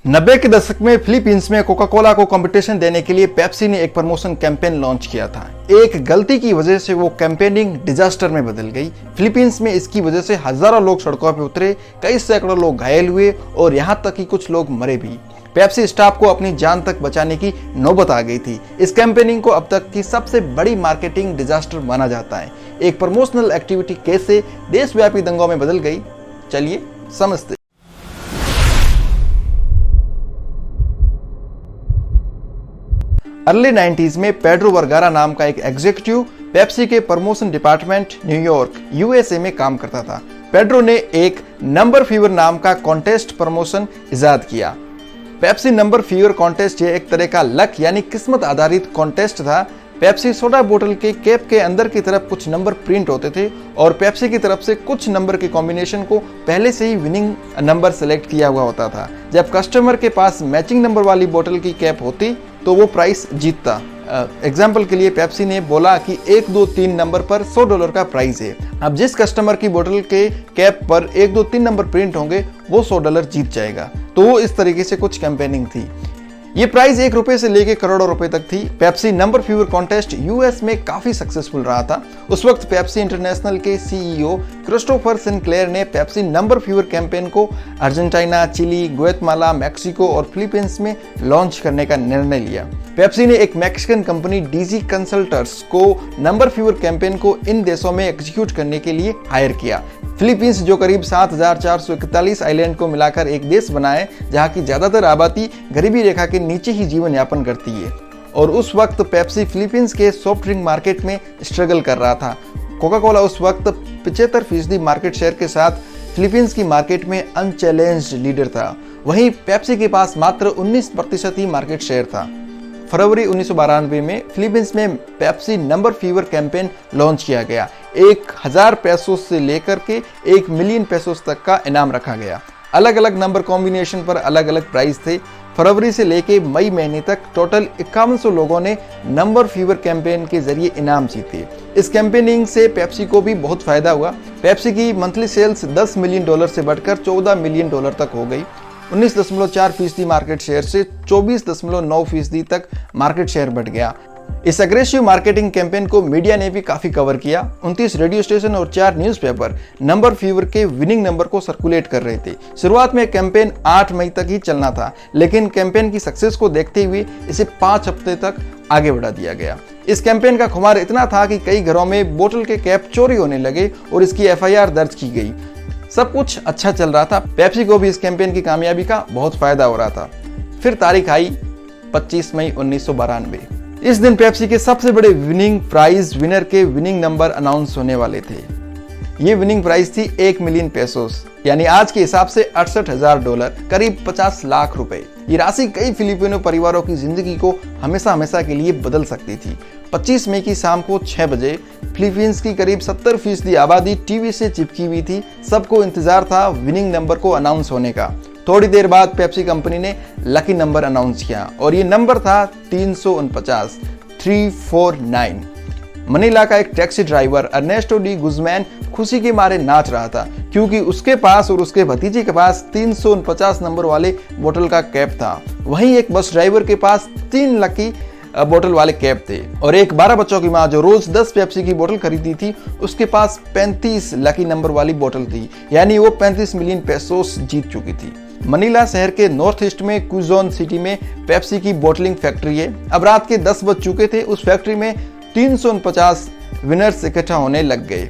90 के दशक में फिलीपींस में कोका कोला को कंपटीशन देने के लिए पेप्सी ने एक प्रमोशन कैंपेन लॉन्च किया था। एक गलती की वजह से वो कैंपेनिंग डिजास्टर में बदल गई। फिलीपींस में इसकी वजह से हजारों लोग सड़कों पर उतरे, कई सैकड़ों लोग घायल हुए और यहाँ तक कि कुछ लोग मरे भी। पेप्सी स्टाफ को अपनी जान तक बचाने की नौबत आ गई थी। इस कैंपेनिंग को अब तक की सबसे बड़ी मार्केटिंग डिजास्टर माना जाता है। एक प्रमोशनल एक्टिविटी कैसे देशव्यापी दंगों में बदल गई, चलिए समझते। अर्ली 90s में पेड्रो वर्गारा नाम का एक एग्जीक्यूटिव पेप्सी के प्रमोशन डिपार्टमेंट न्यूयॉर्क यूएसए में काम करता था। पेड्रो ने एक नंबर फीवर नाम का कॉन्टेस्ट प्रमोशन इजाद किया। पेप्सी नंबर फीवर कॉन्टेस्ट ये एक तरह का लक यानी किस्मत आधारित कॉन्टेस्ट था। पेप्सी सोडा बोतल के कैप के अंदर की तरफ कुछ नंबर प्रिंट होते थे और पेप्सी की तरफ से कुछ नंबर के कॉम्बिनेशन को पहले से ही विनिंग नंबर सेलेक्ट किया हुआ होता था। जब कस्टमर के पास मैचिंग नंबर वाली बोतल की कैप होती तो वो प्राइस जीतता। एग्जाम्पल के लिए पेप्सी ने बोला कि 1, 2, 3 नंबर पर $100 का प्राइस है। अब जिस कस्टमर की बोतल के कैप पर 1, 2, 3 नंबर प्रिंट होंगे वो $100 जीत जाएगा। तो वो इस तरीके से कुछ कैंपेनिंग थी। ये प्राइस ₹1 से लेके करोड़ों रुपए तक थी। Pepsi number fever contest US में काफी सक्सेसफुल रहा था। उस वक्त पेप्सी इंटरनेशनल के सीईओ क्रिस्टोफर सिनक्लेयर ने पेप्सी नंबर फीवर कैंपेन को अर्जेंटीना, चिली, ग्वाटेमाला, मैक्सिको और फिलीपींस में लॉन्च करने का निर्णय लिया। पेप्सी ने एक मैक्सिकन कंपनी डीजी कंसल्टर्स को नंबर फीवर कैंपेन को इन देशों में एग्जीक्यूट करने के लिए हायर किया। फिलीपींस जो करीब 7,441 आइलैंड को मिलाकर एक देश बना है जहाँ की ज्यादातर आबादी गरीबी रेखा के नीचे ही जीवन यापन करती है, और उस वक्त पेप्सी फिलीपींस के सॉफ्ट ड्रिंक मार्केट में स्ट्रगल कर रहा था। कोका कोला उस वक्त 75% मार्केट शेयर के साथ फिलीपींस की मार्केट में अनचैलेंज्ड लीडर था। वहीं पेप्सी के पास मात्र 19% ही मार्केट शेयर था। फरवरी 1992 में फिलीपींस में Pepsi number fever campaign launch किया गया। 1,000 पेसोस से लेकर के 1 मिलियन पेसोस तक का इनाम रखा गया। अलग अलग नंबर कॉम्बिनेशन पर अलग अलग प्राइस थे। फरवरी से लेके मई महीने तक टोटल 5100 लोगों ने नंबर फीवर कैंपेन के जरिए इनाम जीते। इस कैंपेनिंग से पेप्सी को भी बहुत फायदा हुआ। पेप्सी की मंथली सेल्स $10 मिलियन से बढ़कर $14 मिलियन तक हो गई। 19.4% मार्केट शेयर से 24.9% तक मार्केट शेयर बढ़ गया। इस अग्रेसिव मार्केटिंग कैंपेन को मीडिया ने भी काफी कवर किया। 29 रेडियो स्टेशन और 4 न्यूज़पेपर नंबर फीवर के विनिंग नंबर को सर्कुलेट कर रहे थे। शुरुआत में कैंपेन 8 मई तक ही चलना था, लेकिन कैंपेन की सक्सेस को देखते हुए इसे 5 हफ्ते तक आगे बढ़ा दिया गया। इस कैंपेन का खुमार इतना था कि कई घरों में बोतल के कैप चोरी होने लगे और इसकी FIR दर्ज की गई। सब कुछ अच्छा चल रहा था। पेप्सी को भी इस कैंपेन की कामयाबी का बहुत फायदा हो रहा था। फिर तारीख आई 25 मई 1992। इस दिन पेप्सी के सबसे बड़े विनिंग प्राइज विनर के विनिंग नंबर अनाउंस होने वाले थे। ये विनिंग प्राइस थी 1 मिलियन पेसोस, यानी आज के हिसाब से $68,000, करीब 50 लाख रुपए। ये राशि कई फिलिपिनो परिवारों की जिंदगी को हमेशा हमेशा के लिए बदल सकती थी। 25 मई की शाम को 6 बजे फिलीपींस की करीब 70% आबादी टीवी से चिपकी हुई थी। सबको इंतजार था विनिंग नंबर को अनाउंस होने का। थोड़ी देर बाद पेप्सी कंपनी ने लकी नंबर अनाउंस किया और ये नंबर था 349। मनीला का एक taxi driver Ernesto D Guzman खुशी के मारे नाच रहा था, क्योंकि उसके पास और उसके भतीजे के पास 349 नंबर वाले बोतल का कैप था। वहीं एक बस ड्राइवर के पास 3 लकी बोतल वाले कैप थे और एक 12 बच्चों की मां जो रोज 10 पेप्सी की बोतल खरीदती थी, उसके पास 35 लकी नंबर वाली बोतल थी, यानी वो 35 मिलियन पेसोस जीत चुकी थी। मनीला शहर के नॉर्थ ईस्ट में क्यूजोन सिटी में पेप्सी की बोटलिंग फैक्ट्री है। अब रात के 10 बज चुके थे। उस फैक्ट्री में 349 विनर्स इकट्ठा होने लग गए।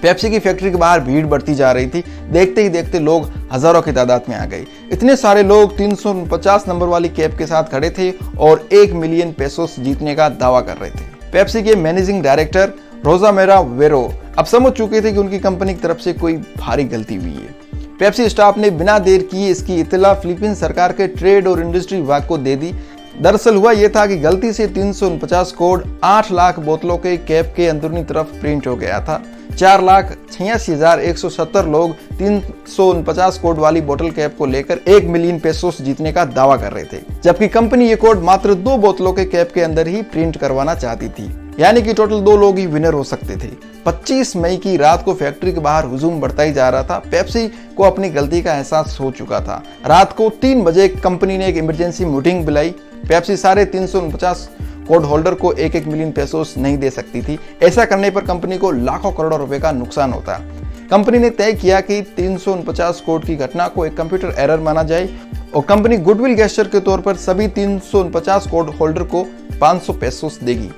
पेप्सी की फैक्ट्री के बाहर भीड़ बढ़ती जा रही थी। देखते ही देखते लोग हजारों की तादाद में आ गए। इतने सारे लोग 349 नंबर वाली कैप के साथ खड़े थे और 1 मिलियन पेसोस जीतने का दावा कर रहे थे। पेप्सी के मैनेजिंग डायरेक्टर रोजामेरा वेरो अब समझ चुके थे कि उनकी कंपनी की तरफ से कोई भारी गलती हुई है। पेप्सी स्टाफ ने बिना देर किए इसकी इत्तला फिलीपींस सरकार के ट्रेड और इंडस्ट्री विभाग को दे दी। दरअसल हुआ यह था कि गलती से 349 कोड 8 लाख बोतलों के कैप के अंदरूनी तरफ प्रिंट हो गया था। 4,86,170 लोग 349 कोड वाली बोतल कैप को लेकर 1 मिलियन पेसोस जीतने का दावा कर रहे थे, जबकि कंपनी ये कोड मात्र 2 बोतलों के कैप के अंदर ही प्रिंट करवाना चाहती थी। यानी कि टोटल 2 लोग ही विनर हो सकते थे। 25 मई की रात को फैक्ट्री के बाहर हुजूम बढ़ता ही जा रहा था। पेप्सी को अपनी गलती का एहसास हो चुका था। रात को 3 बजे कंपनी ने एक इमरजेंसी मीटिंग बुलाई। पेप्सी सारे 349 कोड होल्डर को 1-1 मिलियन पेसोस नहीं दे सकती थी। ऐसा करने पर कंपनी को लाखों करोड़ों रुपए का नुकसान होता। कंपनी ने तय किया कि 349 कोड की घटना को एक कंप्यूटर एरर माना जाए और कंपनी गुडविल गेस्चर के तौर पर सभी 349 कोड होल्डर को 500 पेसोस देगी।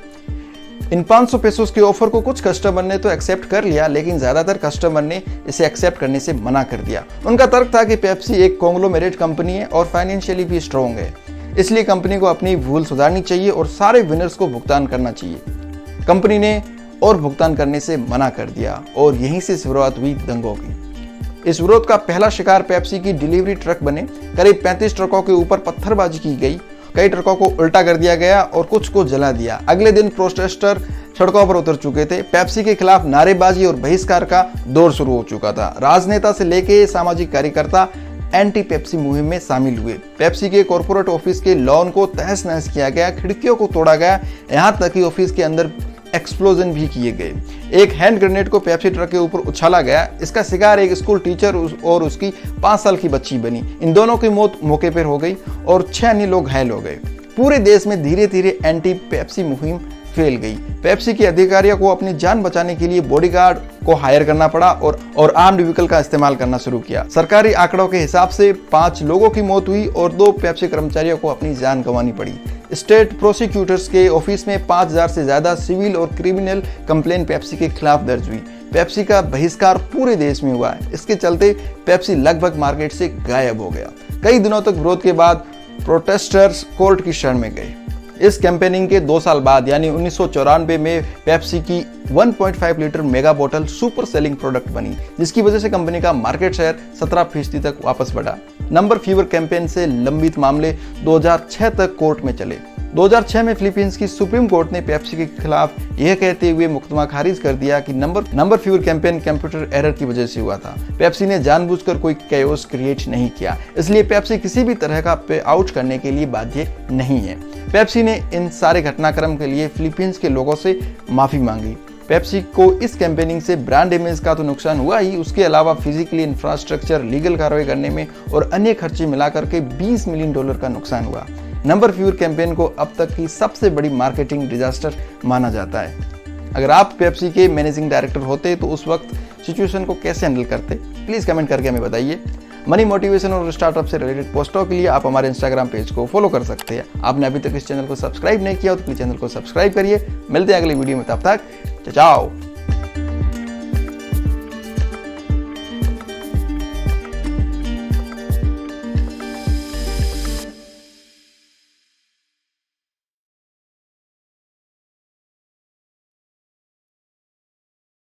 इन 500 पेसोस के ऑफर को कुछ कस्टमर ने तो एक्सेप्ट कर लिया, लेकिन ज्यादातर कस्टमर ने इसे एक्सेप्ट करने से मना कर दिया। उनका तर्क था कि पेप्सी एक कॉन्ग्लोमेरेट कंपनी है और फाइनेंशियली भी स्ट्रॉन्ग है, इसलिए कंपनी को अपनी भूल सुधारनी चाहिए और सारे विनर्स को भुगतान करना चाहिए। कंपनी ने और भुगतान करने से मना कर दिया और यहीं से शुरुआत हुई दंगों की। इस विरोध का पहला शिकार पेप्सी की डिलीवरी ट्रक बने। करीब 35 ट्रकों के ऊपर पत्थरबाजी की गई, कई ट्रकों को उल्टा कर दिया गया और कुछ को जला दिया। अगले दिन प्रोटेस्टर सड़कों पर उतर चुके थे। पेप्सी के खिलाफ नारेबाजी और बहिष्कार का दौर शुरू हो चुका था। राजनेता से लेके सामाजिक कार्यकर्ता एंटी पेप्सी मुहिम में शामिल हुए। पेप्सी के कॉर्पोरेट ऑफिस के लॉन को तहस नहस किया गया, खिड़कियों को तोड़ा गया, यहाँ तक कि ऑफिस के अंदर एक्सप्लोजन भी किए गए। एक हैंड ग्रेनेड को पेप्सी ट्रक के ऊपर उछाला गया। इसका शिकार एक स्कूल टीचर और उसकी 5 साल की बच्ची बनी। इन दोनों की मौत मौके पर हो गई और 6 अन्य लोग घायल हो गए। पूरे देश में धीरे धीरे एंटी पेप्सी मुहिम फैल गई। पेप्सी के अधिकारियों को अपनी जान बचाने के लिए बॉडीगार्ड को हायर करना पड़ा और आर्म्ड व्हीकल का इस्तेमाल करना शुरू किया। सरकारी आंकड़ों के हिसाब से 5 लोगों की मौत हुई और 2 पेप्सी कर्मचारियों को अपनी जान गंवानी पड़ी। स्टेट प्रोसिक्यूटर्स के ऑफिस में 5000 से ज्यादा सिविल और क्रिमिनल कंप्लेन पेप्सी के खिलाफ दर्ज हुई। पेप्सी का बहिष्कार पूरे देश में हुआ। इसके चलते पेप्सी लगभग मार्केट से गायब हो गया। कई दिनों तक विरोध के बाद प्रोटेस्टर्स कोर्ट की शरण में गए। इस कैंपेनिंग के 2 साल बाद यानी 1994 में पेप्सी की 1.5 लीटर मेगा बोतल सुपर सेलिंग प्रोडक्ट बनी, जिसकी वजह से कंपनी का मार्केट शेयर 17% तक वापस बढ़ा। नंबर फीवर कैंपेन से लंबित मामले 2006 तक कोर्ट में चले। 2006 में फिलीपींस की सुप्रीम कोर्ट ने पेप्सी के खिलाफ यह कहते हुए मुकदमा खारिज कर दिया कि number fever campaign computer error की वजह से हुआ था। पेप्सी ने जानबूझकर कोई कैओस क्रिएट नहीं किया, इसलिए पेप्सी किसी भी तरह का पे आउट करने के लिए बाध्य नहीं है। पेप्सी ने इन सारे घटनाक्रम के लिए फिलीपींस के लोगों से माफी मांगी। पेप्सी को इस कैंपेनिंग से ब्रांड इमेज का तो नुकसान हुआ ही, उसके अलावा फिजिकली इंफ्रास्ट्रक्चर, लीगल कार्रवाई करने में और अन्य खर्चे मिलाकर के $20 मिलियन का नुकसान हुआ। नंबर फीवर कैंपेन को अब तक की सबसे बड़ी मार्केटिंग डिजास्टर माना जाता है। अगर आप पेप्सी के मैनेजिंग डायरेक्टर होते तो उस वक्त सिचुएशन को कैसे हैंडल करते, प्लीज कमेंट करके हमें बताइए। मनी मोटिवेशन और स्टार्टअप से रिलेटेड पोस्टों के लिए आप हमारे इंस्टाग्राम पेज को फॉलो कर सकते हैं। आपने अभी तक इस चैनल को सब्सक्राइब नहीं किया तो प्लीज चैनल को सब्सक्राइब करिए। मिलते हैं अगली वीडियो में, तब तक जाओ।